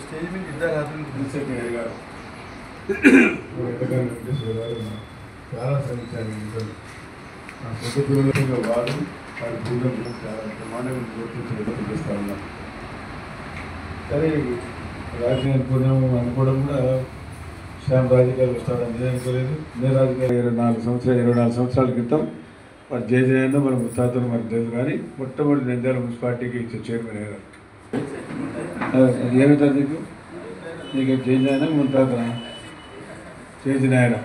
Stage మీద ఇద్దరు చాలా శ్రమించాను ఇంట్లో నా సొంత పిల్లలుగా వాడు వారి పూజలు చాలా ప్రమాణంగా చేస్తా ఉన్నాను. కానీ రాజకీయాలు పుణ్యం అనుకోవడం కూడా శ్యామ్ రాజకీయాలు వస్తాడని నేను అనుకోలేదు. నేను రాజకీయాలు 24 సంవత్సరాల క్రితం మరి జయజయన్న మన ముత్తాతలు మనకు తెలుసు. కానీ మొట్టమొదటి నంద్యాల మున్సిపాలిటీకి ఇచ్చే చైర్మన్ అయ్యారు. ఏమిటా నీకు జయజయన్న ముత్తాత చేసిన ఆయన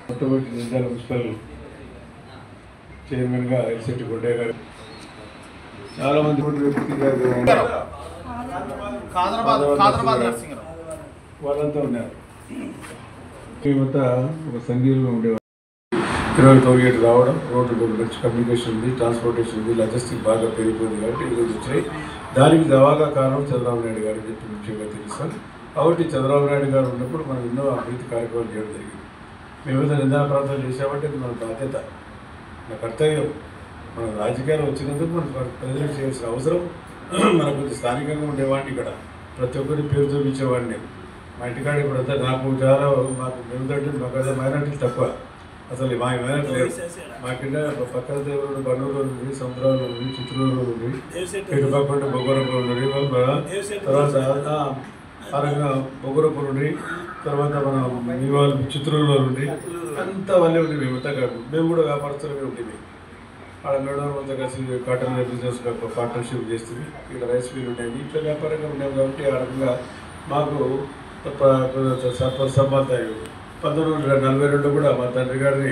మొట్టమొదటి నంద్యాల మున్సిపల్ చైర్మన్గా ఎల్సెట్టి గుడ్డయ్య గారు. చాలామంది వాళ్ళంతా ఉన్నారు. మేమంతా ఒక సంఘీయులుగా ఉండేవారు. 20 టోల్గేట్ రావడం, రోడ్డు మంచి కమ్యూనికేషన్ ఉంది, ట్రాన్స్పోర్టేషన్ ఉంది, లాజిస్టిక్ బాగా పెరిగిపోయింది కాబట్టి ఈరోజు వచ్చాయి. దానికి దవాగా కారణం చంద్రబాబు నాయుడు గారు అని చెప్పి ముఖ్యంగా తెలుస్తాను. కాబట్టి చంద్రబాబు నాయుడు గారు ఉన్నప్పుడు మనం ఎన్నో అభివృద్ధి కార్యక్రమాలు చేయడం జరిగింది. మేమైతే నిందా ప్రాంతాలు చేసామంటే అది మన బాధ్యత, మన కర్తవ్యం. మన రాజకీయాలు వచ్చినందుకు మనం ప్రజలకు చేయాల్సిన అవసరం. మన కొంచెం స్థానికంగా ఉండేవాడిని, ఇక్కడ ప్రతి ఒక్కరిని పేరు చూపించేవాడిని నేను. మా ఇంటికాడ ఇప్పుడంతా మాకు మేముదంటే మాకు అదే మైనార్టీలు తక్కువ, అసలు మా మైనార్టీ లేదు. మా కింద పక్కన దేవుడు బన్నూరు ఉంది, సముద్రంలో ఉంది, చిత్తూరులో ఉంది, పెరుపకుండా బొగ్గరపూర్ ఉంది, తర్వాత పరంగా బొగ్గరపూర్ ఉండి, తర్వాత మన మీ వాళ్ళు చిత్తూరులో ఉండి, అంతా వాళ్ళే ఉండి మేమంతా మేము కూడా వ్యాపారస్తులమే ఉంటుంది. ఆడ మేడం అంతా కలిసి కాటన్ బిజినెస్ పార్ట్నర్షిప్ చేస్తుంది. ఇక్కడ రైస్ మిల్ ఉండేది, ఇట్లా వ్యాపారంగా ఉన్నాం. కాబట్టి ఆ రకంగా మాకు సంబంధ 1942 కూడా మా తండ్రి గారిని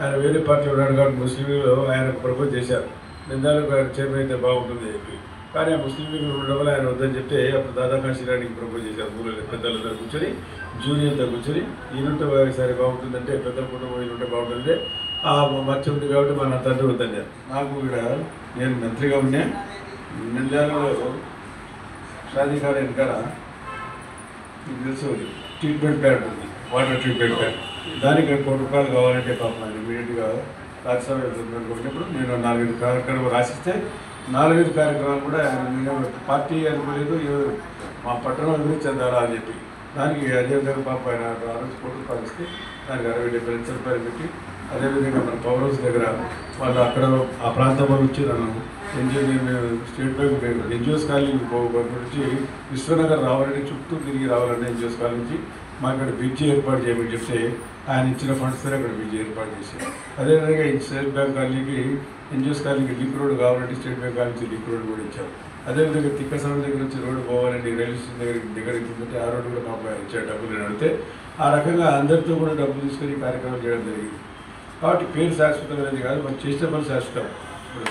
ఆయన వేరే పార్టీ ఉన్నాడు కాబట్టి ముస్లిం లీగ్లో ఆయనకు ప్రపోజ్ చేశారు. నిందాలు చైర్మన్ అయితే బాగుంటుంది చెప్పి. కానీ ఆ ముస్లిం లీగ్ ఉండడం వల్ల ఆయన వద్దని చెప్తే అప్పుడు దాదాపు శ్రీరానికి ప్రపోజ్ చేశారు. ఊళ్ళో పెద్దలందరూ కూర్చొని జూనియర్తో కూర్చొని ఈయనుంటే సరే బాగుంటుందంటే, పెద్ద కుటుంబం ఈయనుంటే బాగుంటుందంటే ఆ మర్చి ఉంది కాబట్టి మన తండ్రి వద్దని. నాకు ఇక్కడ నేను మంత్రిగా ఉన్నా. నిందాలలో షాదీఖానా వెనకాల మీకు తెలుసు ట్రీట్మెంట్ ప్లాంట్ ఉంది, వాటర్ ట్రీట్మెంట్ ప్లాంట్. దానికి 1 కోటి రూపాయలు కావాలంటే పాపం ఆయన ఇమీడియట్గా రాజ్యసభ కొట్టినప్పుడు నేను 4-5 కార్యక్రమాలు రాసిస్తే 4-5 కార్యక్రమాలు కూడా ఆయన పార్టీ అనుకోలేదు, మా పట్టణం అభివృద్ధి చెందాలా అని చెప్పి. దానికి అదేవిధంగా పాపం ఆయన 6 కోట్ల రూపాయలు ఇస్తే దానికి 60-70 లక్షల రూపాయలు పెట్టి, అదేవిధంగా మన పవర్ హౌస్ దగ్గర వాళ్ళు అక్కడ ఆ ప్రాంతంలో నుంచి నన్ను స్టేట్ బ్యాంక్ ఎన్జిఓస్ కాలనీ నుంచి విశ్వనగర్ రావాలని చుట్టూ తిరిగి రావాలని ఎన్జిఓస్ కాలనీ నుంచి మా ఇక్కడ బ్రిడ్జి ఏర్పాటు చేయమని చెప్తే ఆయన ఇచ్చిన ఫండ్స్తో అక్కడ బ్రిడ్జి ఏర్పాటు చేశారు. అదేవిధంగా స్టేట్ బ్యాంక్ కాలనీకి ఎన్జిఓస్ కాలనీకి లింక్ రోడ్ కావాలంటే స్టేట్ బ్యాంక్ కాలనీ నుంచి లింక్ రోడ్ కూడా ఇచ్చారు. అదేవిధంగా తిక్కసరం దగ్గర నుంచి రోడ్డు పోవాలంటే రైల్వే స్టేషన్ దగ్గర ఇచ్చిందంటే ఆ రోడ్డు కూడా మాకు ఇచ్చారు డబ్బులు నేను అడిగితే. ఆ రకంగా అందరితో కూడా డబ్బులు తీసుకొని కార్యక్రమం చేయడం జరిగింది. కాబట్టి పేరు శాశ్వతం అనేది కాదు, మనం చేసిన పని శాశ్వతం. ఇప్పుడు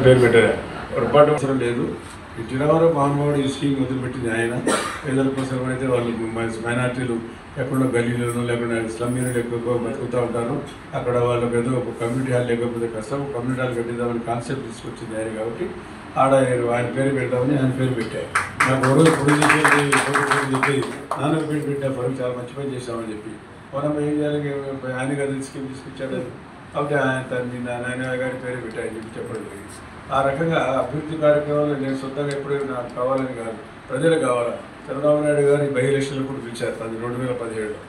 పేరు పెట్టారు, పొరపాటు అవసరం లేదు. ఇచ్చినవారు మహానుభావుడు ఈ స్కీమ్ వదిలిపెట్టింది ఆయన. పేదల కోసం అయితే వాళ్ళు మైనార్టీలు ఎక్కడో గల్లీలను లేకుండా స్లమ్ ఏరియాలు ఎక్కువ బతుకుతూ ఉంటారు. అక్కడ వాళ్ళకి ఏదో ఒక కమ్యూనిటీ హాల్ లేకపోతే కష్టం, కమ్యూనిటీ హాల్ కట్టిద్దామని కాన్సెప్ట్ తీసుకొచ్చింది ఆయన. కాబట్టి ఆడ ఆయన పేరు పెడతామని ఆయన పేరు పెట్టారు. నాకు ఎవరో పొడి చెప్పి నాన్న పేరు పెట్టా, పని చాలా మంచి పని చేశామని చెప్పి. మనం ఏం చేయాలి, ఆయన గారి స్కీమ్ తీసుకొచ్చాడు కాబట్టి ఆయన తన నాయన గారి పేరు పెట్టాయని చెప్పి చెప్పడం జరిగింది. ఆ రకంగా అభివృద్ధి కార్యక్రమాలు నేను సొంతంగా ఎప్పుడైనా నాకు కావాలని కాదు, ప్రజలకు కావాలా. చంద్రబాబు నాయుడు గారి బై ఎలక్షన్లు కూడా పిలిచారు 2017లో.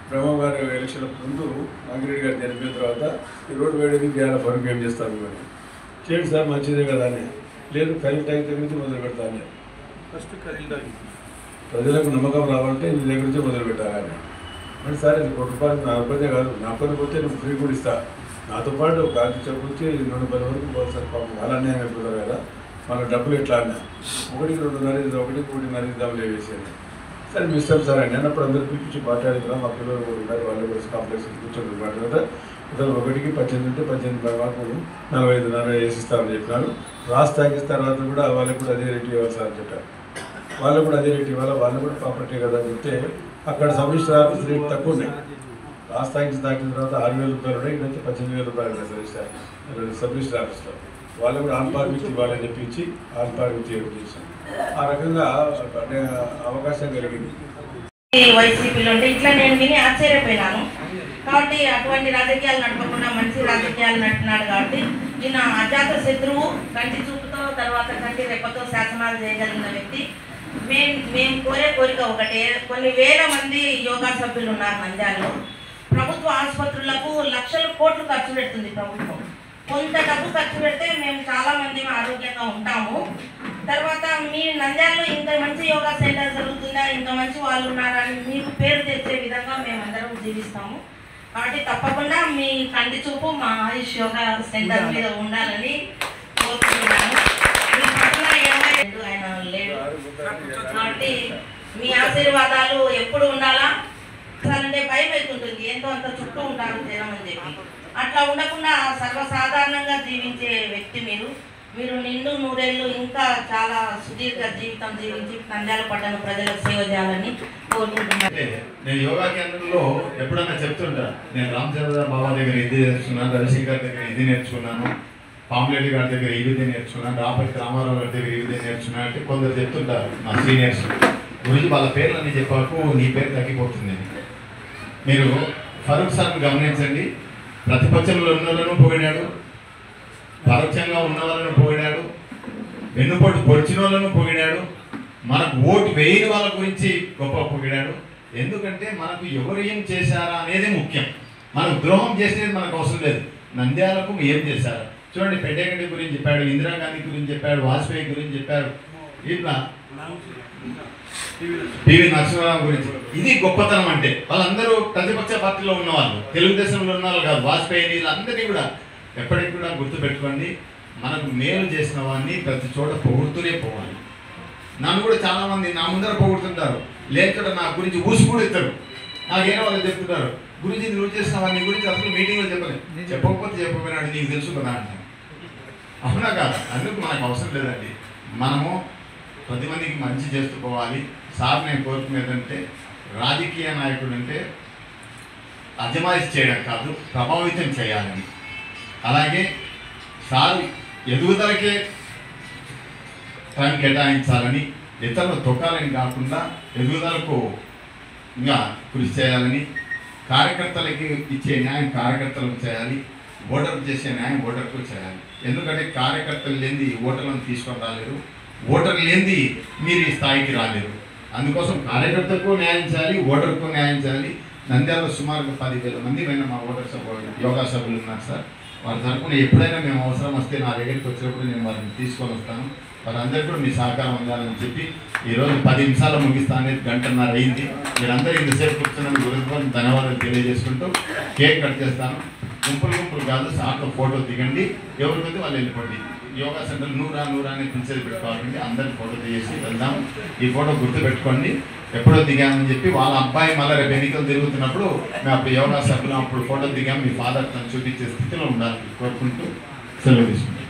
బ్రహ్మ గారి ఎలక్షన్ల ముందు నాగిరెడ్డి గారు చనిపోయిన తర్వాత ఈ రోడ్డు వేయడానికి చేయాలి, పనులు ఏం చేస్తాను అని చేయండి సార్, మంచిదే కదా అని. లేదు ఖరీదు దగ్గర నుంచి మొదలు పెడతాను. ఫస్ట్ ఖరీదు ప్రజలకు నమ్మకం రావాలంటే నీ దగ్గర నుంచి మొదలు పెట్టాలని. మరి సార్ ఇది 1 కోటి రూపాయలు నా ఒక్కదే కాదు, నా పని పోతే నువ్వు ఫ్రీ కూడా ఇస్తా, నాతో పాటు గాంధీ చౌక్ నుంచి 210 వరకు పోతారు. పాపం వాళ్ళ అన్యాయం అయిపోతారు కదా, మన డబ్బులు ఎట్లా అన్నా 1-2.5 ఇద్దాంలే వేసాను. సరే మీ ఇష్టం సార్ అని అన్నప్పుడు అందరూ పిలిపించి మాట్లాడుతున్నాం. మా పిల్లలు కూడా ఉన్నారు, వాళ్ళు కూడా కాంప్లెక్స్ కూర్చొని మాట్లాడతా. ఇతను 1కి 18 ఉంటే 18 మాకు 45 వేసిస్తామని చెప్పినారు. రాసి తాగిన తర్వాత కూడా వాళ్ళకి కూడా అదే రేటు ఇవ్వాలి సార్ అని చెప్పారు. వాళ్ళకు కూడా అదే రేటు ఇవ్వాలి, వాళ్ళు కూడా ప్రాపర్టీ కదా అని చెప్తే అక్కడ సబ్ రిజిస్టర్ ఆఫీస్ రేట్ తక్కువ ఉన్నాయి. రాసి తాగిన తర్వాత 6,000 రూపాయలు ఉన్నాయి, ఇక్కడైతే 18,000 రూపాయలు ఉన్నాయి సబ్ రిజిస్టర్ ఆఫీస్లో. వాళ్ళు కూడా ఆన్ పార్ విత్ ఇవ్వాలని చెప్పించి ఆన్ పార్ విత్ చేశాం. ఆ రకంగా అవకాశం కలిగింది. వైసీపీలో ఉంటే ఇట్లా నేను విని ఆశ్చర్యపోయినాను. కాబట్టి అటువంటి రాజకీయాలు నడపకుండా మంచి రాజకీయాలు నడుపుతున్నాడు. కాబట్టి ఈయన అజాత శత్రువు, కంటి చూపుతో తర్వాత కంటి రెప్పతో శాసనాలు చేయగలిగిన వ్యక్తి. మేము కోరే కోరిక ఒకటే, కొన్ని వేల మంది యోగా సభ్యులు ఉన్నారు నంద్యాలలో. ప్రభుత్వ ఆసుపత్రులకు లక్షల కోట్లు ఖర్చు పెడుతుంది ప్రభుత్వం. కొంత డబ్బు ఖర్చు పెడితే మేము చాలా మంది ఆరోగ్యంగా ఉంటాము. తర్వాత మీ నంద్యాలలో ఇంత మంచి యోగా సెంటర్ జరుగుతుందా, ఇంత మంచి వాళ్ళు ఉన్నారా అని మీకు పేరు తెచ్చే విధంగా మేమందరం జీవిస్తాము. కాబట్టి తప్పకుండా మీ కంటి చూపు మా ఆయుష్ యోగా సెంటర్ మీద ఉండాలని కోరుకుంటున్నాను. మీ పట్ల ఆయన లేడు కాబట్టి మీ ఆశీర్వాదాలు ఎప్పుడు ఉండాలా. అంటే భయం అవుతుంటుంది, ఎంతో అంత చుట్టూ ఉంటారు జనం అని చెప్పి. అట్లా ఉండకుండా సర్వసాధారణంగా జీవించే వ్యక్తి మీరు నిండు నూరేళ్ళు ఇంకా చాలా సుదీర్ఘ జీవితం జీవించి నంద్యాల పట్టణ ప్రజలకు సేవ చేయాలని కోరుకుంటున్నాను. నేను యోగా కేంద్రంలో ఎప్పుడన్నా చెప్తుంటా, నేను రామచంద్ర బాబా దగ్గర ఇది నేర్చుకున్నాను, రవిశంకర్ దగ్గర ఇది నేర్చుకున్నాను, పాంప్లెట్ గారి దగ్గర ఈ విద్య నేర్చుకున్నాను, రాపతి రామారావు గారి దగ్గర ఈ విద్య నేర్చుకున్నాను అంటే కొందరు చెప్తుంటారు నా సీనియర్స్ గురించి. వాళ్ళ పేర్లన్నీ చెప్పాకు నీ పేరు తగ్గిపోతుంది. మీరు ఫరూక్ సార్ని గమనించండి, ప్రతిపక్షంలో ఉన్న వాళ్ళను పొగిడాడు, పరోక్షంగా ఉన్న వాళ్ళను పొగిడాడు, వెన్నుపోటు పొడిచిన వాళ్ళను పొగిడాడు, మనకు ఓటు వేయని వాళ్ళ గురించి గొప్ప పొగిడాడు. ఎందుకంటే మనకు ఎవరు ఏం చేశారా అనేది ముఖ్యం. మనకు ద్రోహం చేసేది మనకు అవసరం లేదు. నంద్యాలకు ఏం చేశారు చూడండి. పెడ్డేగడ్డి గురించి చెప్పాడు, ఇందిరాగాంధీ గురించి చెప్పాడు, వాజ్పేయి గురించి చెప్పాడు, ఇట్లా పివి నరసింహారావు గురించి. ఇది గొప్పతనం అంటే. వాళ్ళందరూ ప్రతిపక్ష పార్టీలో ఉన్నవాళ్ళు, తెలుగుదేశంలో ఉన్నవాళ్ళు కాదు. వాజ్పేయి వీళ్ళందరినీ కూడా ఎప్పటికి కూడా గుర్తుపెట్టుకోండి. మనకు మేలు చేసిన వాడిని ప్రతి చోట పొగుడుతూనే పోవాలి. నన్ను కూడా చాలామంది నా ముందర పొగుడుతుంటారు, లేకుండా నా గురించి ఊసి ఇస్తారు. నాకేనో వాళ్ళు చెప్తుంటారు, గురించి నువ్వు చేసిన వాడిని గురించి అసలు మీటింగ్లో చెప్పలేదు, చెప్పకపోతే చెప్పకపోయినాడు నీకు తెలుసు కదా అంటాను. అవునా కాదు? అందుకు మనకు అవసరం లేదండి. మనము 10 మందికి మంచి చేస్తూ పోవాలి. సార్ నేను కోరుకునేదంటే రాజకీయ నాయకుడు అంటే అజమాయిష్ చేయడం కాదు, ప్రభావితం చేయాలని. అలాగే సార్ ఎదుగుదలకే టైం కేటాయించాలని, ఇతరులు తొక్కాలని కాకుండా ఎదుగుదలకు ఇంకా కృషి చేయాలని, కార్యకర్తలకి ఇచ్చే న్యాయం కార్యకర్తలకు చేయాలి, ఓటర్కు చేసే న్యాయం ఓటర్కు చేయాలి. ఎందుకంటే కార్యకర్తలు లేనిది ఓటర్లను తీసుకొని రాలేరు, ఓటర్లు లేనిది మీరు ఈ స్థాయికి రాలేరు. అందుకోసం కార్యకర్తలకు న్యాయం చేయాలి, ఓటర్కు న్యాయం చేయాలి. నంద్యాలలో సుమారుగా 10,000 మంది పైన మా ఓటర్ సభ్యులు యోగా సభ్యులు ఉన్నారు సార్. వారి తరపున ఎప్పుడైనా మేము అవసరం వస్తే నా దగ్గరికి వచ్చినప్పుడు నేను వారిని తీసుకొని వస్తాను. వారందరికీ కూడా మీ సహకారం ఉండాలని చెప్పి ఈరోజు 10 నిమిషాలు ముగిస్తానే, 1.5 గంట అయింది. మీరందరూ ఇంతసేపు కూర్చున్న గురించి ధన్యవాదాలు తెలియజేసుకుంటూ కేక్ కట్ చేస్తాను. గుంపులు కాదు, సార్తో ఫోటో దిగండి, ఎవరికైతే వాళ్ళు వెళ్ళిపోండి. యోగా సెంటర్ నూరా అని పిలిచేది పెట్టుకోవాలండి. అందరికి ఫోటో తీసి వెళ్దాం. ఈ ఫోటో గుర్తు పెట్టుకోండి, ఎప్పుడో దిగామని చెప్పి. వాళ్ళ అబ్బాయి మళ్ళీ రేపు ఎన్నికలు తిరుగుతున్నప్పుడు మేము అప్పుడు యోగా సభ్యులు అప్పుడు ఫోటో దిగాము, మీ ఫాదర్ తను చూపించే స్థితిలో ఉండాలని కోరుకుంటూ సెలవు తీసుకుంటాం.